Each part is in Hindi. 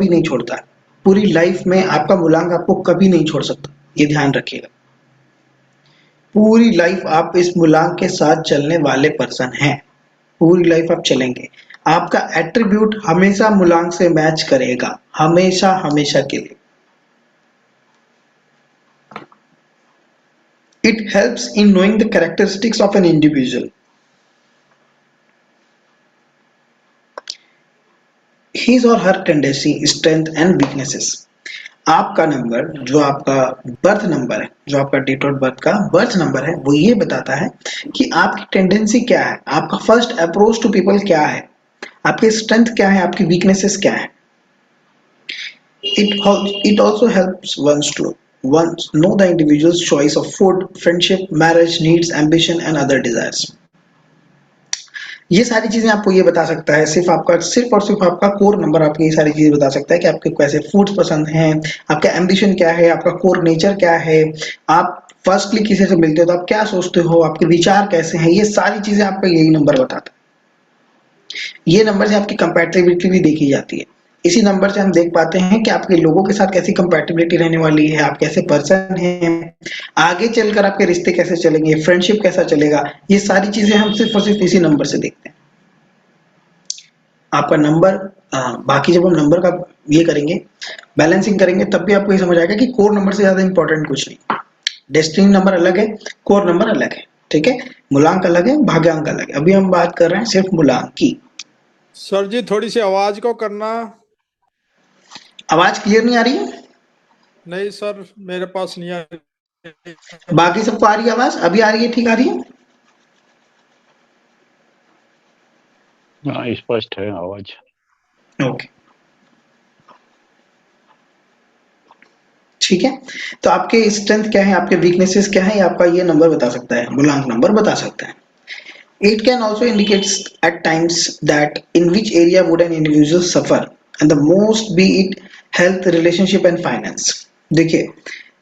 कभी नहीं छोड़ता है। पूरी लाइफ में आपका मूलांक आपको कभी नहीं छोड़ सकता, ये ध्यान रखिएगा। पूरी लाइफ आप इस मूलांक के साथ चलने वाले पर्सन हैं, पूरी लाइफ आप चलेंगे। आपका एट्रीब्यूट हमेशा मूलांक से मैच करेगा, हमेशा हमेशा के लिए। It helps in knowing the characteristics of an individual, his और हर टेंडेंसी, स्ट्रेंथ एंड वीकनेसेस। आपका नंबर, जो आपका बर्थ नंबर है, जो आपका डेट ऑफ बर्थ का बर्थ नंबर है, वो ये बताता है कि आपकी टेंडेंसी क्या है, आपका फर्स्ट अप्रोच टू पीपल क्या है, आपकी स्ट्रेंथ क्या है, आपकी वीकनेसेस क्या है। It also helps one's know the individual's choice of food, friendship, marriage, needs, ambition and other desires. ये सारी चीजें आपको ये बता सकता है, सिर्फ और सिर्फ आपका कोर नंबर आपको ये सारी चीजें बता सकता है कि आपके कैसे फूड्स पसंद हैं, आपका एम्बिशन क्या है, आपका कोर नेचर क्या है, आप फर्स्टली किसी से मिलते हो तो आप क्या सोचते हो, आपके विचार कैसे हैं, ये सारी चीजें आपका यही नंबर बताता है। ये नंबर से आपकी कंपैटिबिलिटी भी देखी जाती है। इसी नंबर से हम देख पाते हैं कि आपके लोगों के साथ कैसी कंपैटिबिलिटी रहने वाली है, आप कैसे पर्सन हैं, आगे चलकर आपके रिश्ते कैसे चलेंगे, फ्रेंडशिप कैसा चलेगा, ये सारी चीजें हम सिर्फ और सिर्फ इसी नंबर से देखते हैं। आपका नंबर, बाकी जब हम नंबर का ये करेंगे, बैलेंसिंग करेंगे, तब भी आपको ये समझ आएगा कि कोर नंबर से ज्यादा इंपॉर्टेंट कुछ नहीं। डेस्टिनी नंबर अलग है, कोर नंबर अलग है, ठीक है। मूलांक अलग है, भाग्यांक अलग है। अभी हम बात कर रहे हैं सिर्फ मूलांक की। सर जी थोड़ी सी आवाज को करना। आवाज क्लियर नहीं आ रही है? नहीं सर, मेरे पास नहीं आ रही। बाकी सबको आ रही है आवाज? अभी आ रही है? ठीक आ रही है? हाँ, स्पष्ट है आवाज। ओके, ठीक है। तो आपके स्ट्रेंथ क्या है, आपके वीकनेसेस क्या है, आपका ये नंबर बता सकता है, मूलांक नंबर बता सकता है। It can also indicate at times that in which area would an individual suffer and the most be it health, relationship and finance. देखिए,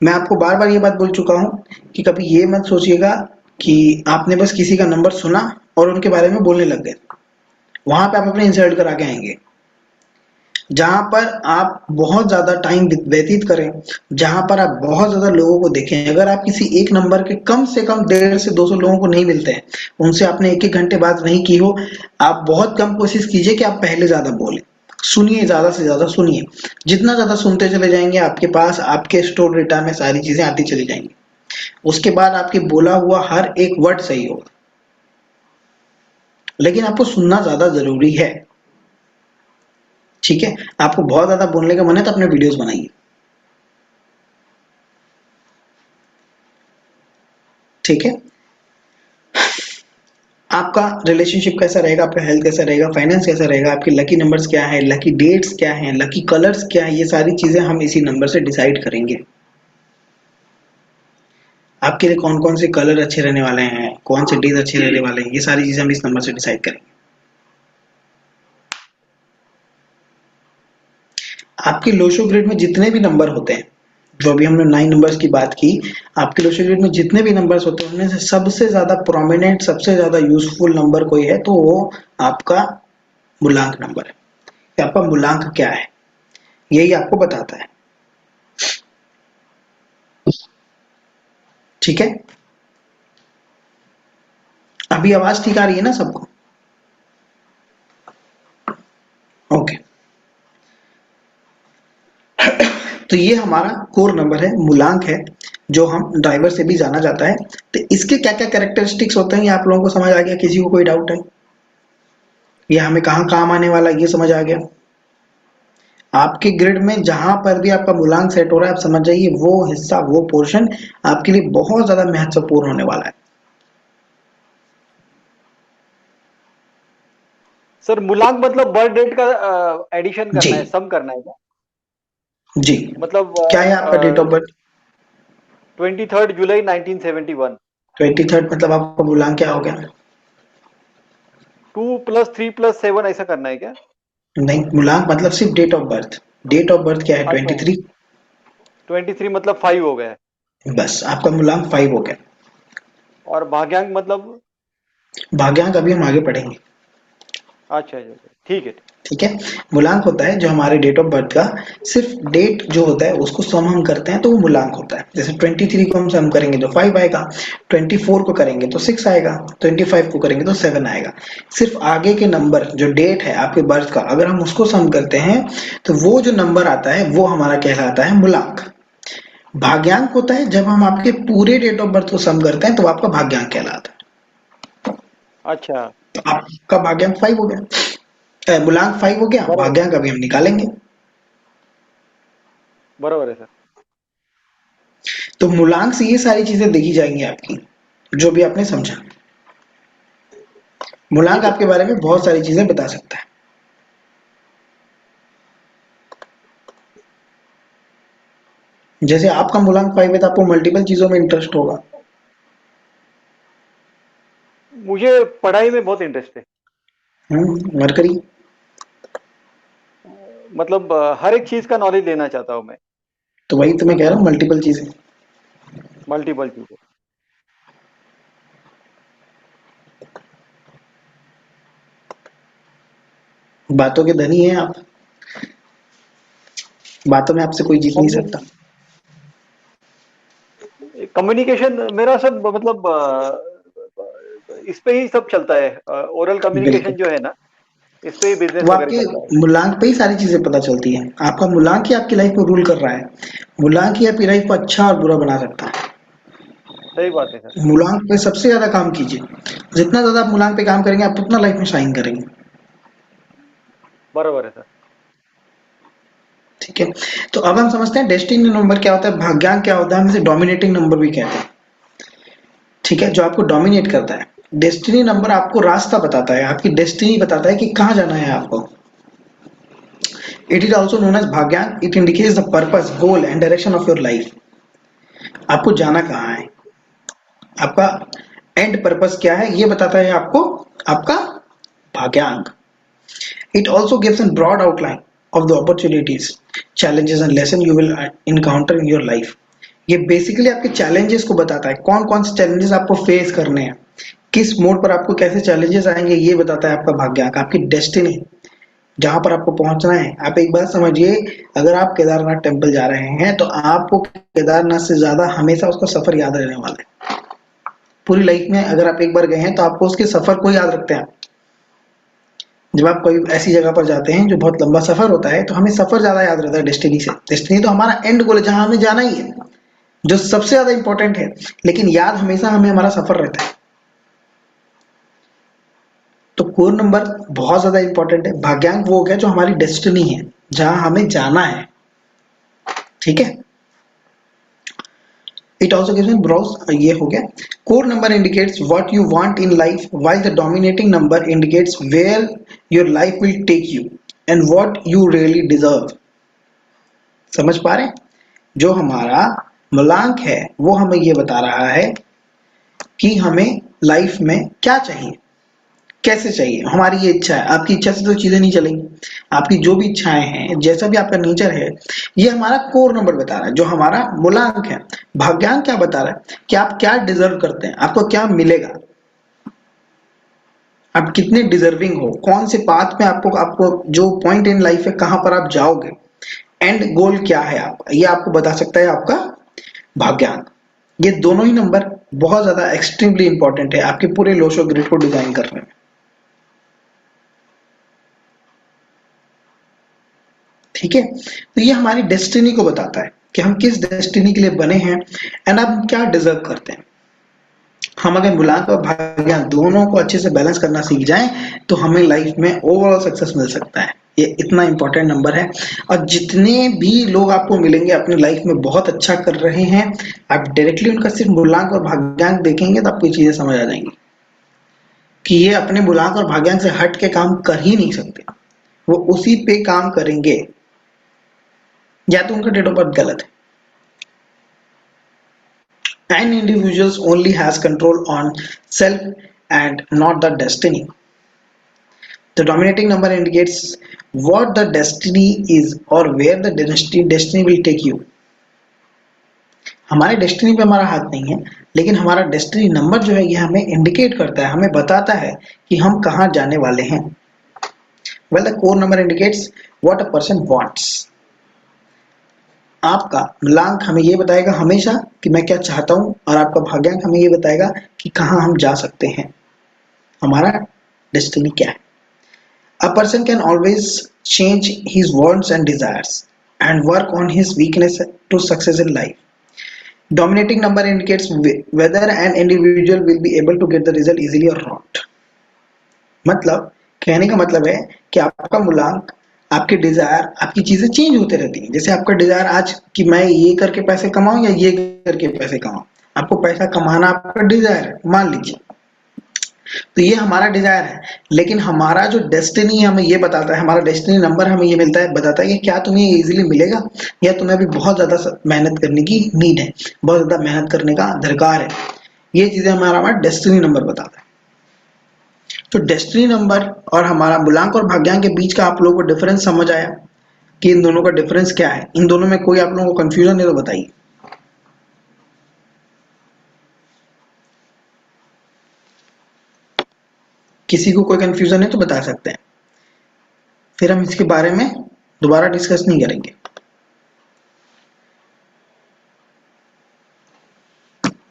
मैं आपको बार बार ये बात बोल चुका हूँ कि कभी ये मत सोचिएगा कि आपने बस किसी का नंबर सुना और उनके बारे में बोलने लग गए, वहां पे आप अपने इंसल्ट करा के आएंगे। जहां पर आप बहुत ज्यादा टाइम व्यतीत करें, जहां पर आप बहुत ज्यादा लोगों को देखें, अगर आप किसी एक नंबर के कम से कम 150 से 200 लोगों को नहीं मिलते हैं, उनसे आपने एक एक घंटे बात नहीं की हो, आप बहुत कम कोशिश कीजिए कि आप पहले ज्यादा बोलें। सुनिए, ज्यादा से ज्यादा सुनिए। जितना ज्यादा सुनते चले जाएंगे, आपके पास आपके स्टोर डेटा में सारी चीजें आती चली जाएंगी। उसके बाद आपके बोला हुआ हर एक वर्ड सही होगा, लेकिन आपको सुनना ज्यादा जरूरी है, ठीक है। आपको बहुत ज्यादा बोलने का मन है तो अपने वीडियोस बनाइए, ठीक है। आपका रिलेशनशिप कैसा रहेगा, आपका हेल्थ कैसा रहेगा, फाइनेंस कैसा रहेगा, आपके लकी नंबर्स क्या है, लकी डेट्स क्या है, लकी कलर्स क्या है, ये सारी चीजें हम इसी नंबर से डिसाइड करेंगे। आपके लिए कौन कौन से कलर अच्छे रहने वाले हैं, कौन से डेज अच्छे रहने वाले हैं, ये सारी चीजें हम इस नंबर से डिसाइड करेंगे। आपके लोशो ग्रिड में जितने भी नंबर होते हैं, जो अभी हमने 9 नंबर्स की बात की, आपके लोशो ग्रिड में जितने भी नंबर्स होते हैं उनमें से सबसे ज्यादा प्रोमिनेंट, सबसे ज्यादा यूजफुल नंबर कोई है तो वो आपका मूलांक नंबर है। कि आपका मूलांक क्या है, यही आपको बताता है, ठीक है। अभी आवाज ठीक आ रही है ना सबको? ओके। तो ये हमारा कोर नंबर है, मूलांक है, जो हम ड्राइवर से भी जाना जाता है। तो इसके क्या क्या कैरेक्टरिस्टिक्स होते हैं ये आप लोगों को समझ आ गया? किसी को कोई डाउट है? ये हमें कहाँ काम आने वाला है ये समझ आ गया? आपके ग्रिड में जहां पर भी आपका मूलांक सेट हो रहा है, आप समझ जाइए वो हिस्सा, वो पोर्शन आपके लिए बहुत ज्यादा महत्वपूर्ण होने वाला है। सर मूलांक मतलब बर्थ डेट का एडिशन जी करना है, सम करना है क्या? जी। मतलब क्या है आपका डेट ऑफ बर्थ? 23 जुलाई 1971। 23 मतलब आपका मूलांक क्या हो गया? 2 + 3 + 7 ऐसा करना है क्या? नहीं, मूलांक मतलब सिर्फ date of birth. Date of birth क्या है? अच्छा, 23। 23 मतलब 5 हो गया। बस आपका मूलांक 5 हो गया। और भाग्यांक मतलब? भाग्यांक अभी हम आगे पढ़ेंगे। अच्छा अच्छा अच्छा, ठीक है। ठीक है, मूलांक होता है जो हमारे डेट ऑफ बर्थ का सिर्फ डेट जो होता है उसको सम हम करते हैं तो वो मूलांक होता है। जैसे 23 को हम सम करेंगे तो 5 आएगा, 24 को करेंगे तो 6 आएगा, 25 को करेंगे तो 7 आएगा। सिर्फ आगे के नंबर जो डेट है आपके बर्थ का अगर हम उसको सम करते हैं तो वो जो नंबर आता है वो हमारा कहलाता है मूलांक। भाग्यांक होता है जब हम आपके पूरे डेट ऑफ बर्थ को सम करते हैं तो आपका भाग्यांक कहलाता है। अच्छा, तो आपका भाग्यांक 5 हो गया, मूलांक 5 हो गया, बराबर भाग्यांक अभी हम निकालेंगे। बराबर है सर। तो मूलांक से ये सारी चीजें देखी जाएंगी आपकी जो भी आपने समझा। मूलांक ठीक है आपके बारे में बहुत सारी चीजें बता सकता है। जैसे आपका मूलांक 5 है तो आपको मल्टीपल चीजों में इंटरेस्ट होगा। मुझे पढ़ाई में बहुत इंटरेस्ट है। मरकरी। मतलब हर एक चीज का नॉलेज लेना चाहता हूँ मैं। तो वही तो मैं कह रहा हूँ मल्टीपल चीजें। मल्टीपल चीजें। बातों के धनी हैं आप, बातों में आपसे कोई जीत नहीं सकता। कम्युनिकेशन मेरा सब मतलब इस पे ही सब चलता है। ओरल कम्युनिकेशन बिल्कुल, जो है ना, इस पे ही बिजनेस वो वगैरह आपके चलता है। मूलांक पे ही सारी चीजें पता चलती है। आपका मूलांक ही आपकी लाइफ को रूल कर रहा है। मूलांक ही आपकी लाइफ को अच्छा और बुरा बना सकता है। सही बात है सर। मूलांक पे सबसे ज्यादा काम कीजिए। जितना ज्यादा आप मूलांक पे काम करेंगे आप उतना लाइफ में शाइन करेंगे। बराबर है सर। ठीक है, तो अब हम समझते हैं डेस्टिनी नंबर क्या होता है, भाग्यांक क्या होता है, हम इसे डोमिनेटिंग नंबर भी कहते हैं। ठीक है, जो आपको डोमिनेट करता है। डेस्टिनी नंबर आपको रास्ता बताता है, आपकी डेस्टिनी बताता है कि कहाँ जाना है आपको। It is also known as भाग्यांक। It indicates the purpose, goal and direction of your life. आपको जाना कहाँ है, आपका एंड पर्पस क्या है, ये बताता है आपको आपका भाग्यांक। It also gives a broad outline of the opportunities, challenges and lesson you will encounter in your life. ये बेसिकली आपके चैलेंजेस को बताता है, कौन कौन से चैलेंजेस आपको फेस करने हैं, किस मोड पर आपको कैसे चैलेंजेस आएंगे, ये बताता है आपका भाग्यांक, आपकी डेस्टिनी, जहां पर आपको पहुंचना है। आप एक बात समझिए, अगर आप केदारनाथ टेम्पल जा रहे हैं तो आपको केदारनाथ से ज्यादा हमेशा उसका सफर याद रहने वाला है। पूरी लाइफ में अगर आप एक बार गए हैं तो आपको उसके सफर को याद रखते हैं। जब आप कोई ऐसी जगह पर जाते हैं जो बहुत लंबा सफर होता है तो हमें सफर ज्यादा याद रहता है डेस्टिनी से। डेस्टिनी तो हमारा एंड गोल है, जहां हमें जाना ही है, जो सबसे ज्यादा इंपॉर्टेंट है, लेकिन याद हमेशा हमें हमारा सफर रहता है। तो कोर नंबर बहुत ज्यादा इंपॉर्टेंट है। भाग्यांक वो हो गया जो हमारी डेस्टिनी है, जहां हमें जाना है। ठीक है, it also gives me browse, ये हो गया। Core number indicates what you want in life, while the dominating number indicates where your life will take you and what you really deserve. समझ पा रहे हैं? जो हमारा मूलांक है वो हमें ये बता रहा है कि हमें लाइफ में क्या चाहिए, कैसे चाहिए। हमारी ये इच्छा है, आपकी इच्छा से तो चीजें नहीं चलेंगी। आपकी जो भी इच्छाएं हैं, जैसा भी आपका नेचर है, ये हमारा कोर नंबर बता रहा है, जो हमारा मूलांक है। भाग्यांक क्या बता रहा है कि आप क्या डिजर्व करते हैं, आपको क्या मिलेगा, आप कितने डिजर्विंग हो, कौन से पाथ में आपको आपको जो पॉइंट इन लाइफ है कहां पर आप जाओगे, एंड गोल क्या है आपका, ये आपको बता सकता है आपका भाग्यांक। ये दोनों ही नंबर बहुत ज्यादा एक्सट्रीमली इंपॉर्टेंट है आपके पूरे लोशो ग्रिड को डिजाइन करने में। ठीक है, तो ये हमारी डेस्टिनी को बताता है कि हम किस डेस्टिनी के लिए बने हैं एंड आप क्या डिजर्व करते हैं। हम अगर मूलांक और भाग्यांक दोनों को अच्छे से बैलेंस करना सीख जाएं तो हमें लाइफ में ओवरऑल सक्सेस मिल सकता है। ये इतना इंपॉर्टेंट नंबर है, और जितने भी लोग आपको मिलेंगे अपनी लाइफ में बहुत अच्छा कर रहे हैं, आप डायरेक्टली उनका सिर्फ मूलांक और भाग्यांक देखेंगे तो आपको ये चीजें समझ आ जाएंगी कि ये अपने मूलांक और भाग्यांक से हट के काम कर ही नहीं सकते। वो उसी पे काम करेंगे, या तो उनका डेट ऑफ बर्थ गलत है। An individual only has control on self and not the destiny. The dominating number indicates what the destiny is or where the destiny will take you. हमारे डेस्टिनी पे हमारा हाथ नहीं है, लेकिन हमारा डेस्टिनी नंबर जो है ये हमें इंडिकेट करता है, हमें बताता है कि हम कहाँ जाने वाले हैं। Well, the core number indicates what a person wants. आपका मूलांक हमें ये बताएगा हमेशा कि मैं क्या चाहता हूं, और आपका भाग्यांक हमें ये बताएगा कि कहां हम जा सकते हैं, हमारा डेस्टिनी क्या है. A person can always change his wants and desires and work on his weakness to success in life. Dominating number indicates whether an individual will be able to get the result easily or not. मतलब कहने का मतलब है कि आपका मूलांक, आपके डिजायर, आपकी चीजें चेंज होते रहती हैं. जैसे आपका डिजायर आज कि मैं ये करके पैसे कमाऊं या ये करके पैसे कमाऊं, आपको पैसा कमाना आपका डिजायर है मान लीजिए, तो ये हमारा डिजायर है. लेकिन हमारा जो डेस्टिनी हमें ये बताता है, हमारा डेस्टिनी नंबर हमें ये मिलता है, बताता है कि क्या तुम्हें ये इजीली मिलेगा या तुम्हें अभी बहुत ज्यादा मेहनत करने की नीड है, बहुत ज्यादा मेहनत करने का दरकार है. ये चीजें हमारा डेस्टिनी नंबर बताता है. तो डेस्टिनी नंबर और हमारा मूलांक और भाग्यांक के बीच का आप लोगों को डिफरेंस समझ आया कि इन दोनों का डिफरेंस क्या है? इन दोनों में कोई आप लोगों को कंफ्यूजन है तो बताइए. किसी को कोई कंफ्यूजन है तो बता सकते हैं, फिर हम इसके बारे में दोबारा डिस्कस नहीं करेंगे.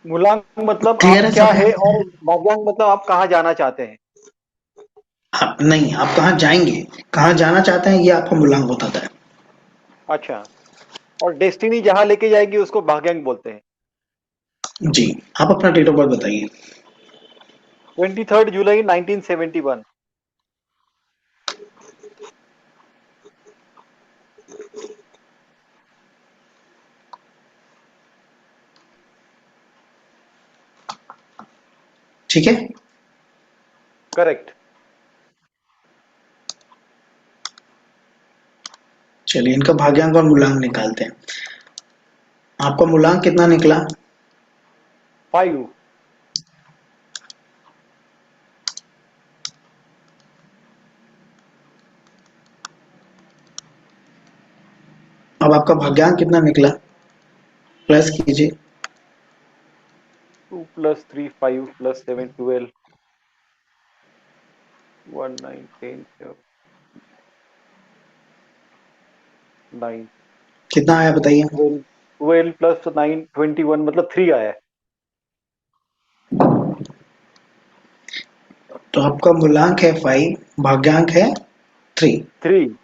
मूलांक मतलब क्लियर आप है क्या सब? है, और भाग्यांक मतलब आप कहाँ जाना चाहते हैं. आप नहीं, आप कहाँ जाएंगे, कहाँ जाना चाहते हैं, ये आपका मूलांक बताता है. अच्छा, और डेस्टिनी जहां लेके जाएगी उसको भाग्यांक बोलते हैं. जी, आप अपना डेट ऑफ बर्थ बताइए. 23 जुलाई 1971. ठीक है. करेक्ट. चलिए इनका भाग्यांक और मूलांक निकालते हैं. आपका मूलांक कितना निकला? 5. अब आपका भाग्यांक कितना निकला? प्लस कीजिए. 2 + 3 5 + 7 12 1 9 10 9 कितना आया बताइए. 12 + 9 21 मतलब 3 आया है. तो आपका मूलांक है 5, भाग्यांक है 3. 3.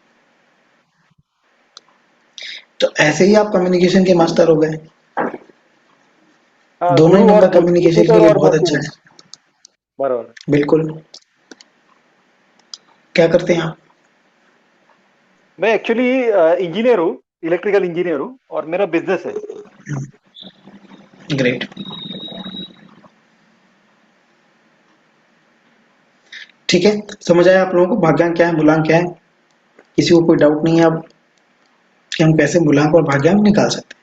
तो ऐसे ही आप कम्युनिकेशन के मास्टर हो गए. हाँ, दोनों ही गुरु और नंबर कम्युनिकेशन के जुपिटर लिए और बहुत अच्छा मर्क्यूरी. है. बराबर. बिल्कुल. क्या करते हैं आप? मैं एक्चुअली इंजीनियर हूँ, इलेक्ट्रिकल इंजीनियर हूँ, और मेरा बिजनेस है. ग्रेट. ठीक है, समझ आया आप लोगों को भाग्यांक क्या है, मूलांक क्या है? किसी को कोई डाउट नहीं है अब कि हम कैसे मूलांक और भाग्यांक निकाल सकते हैं?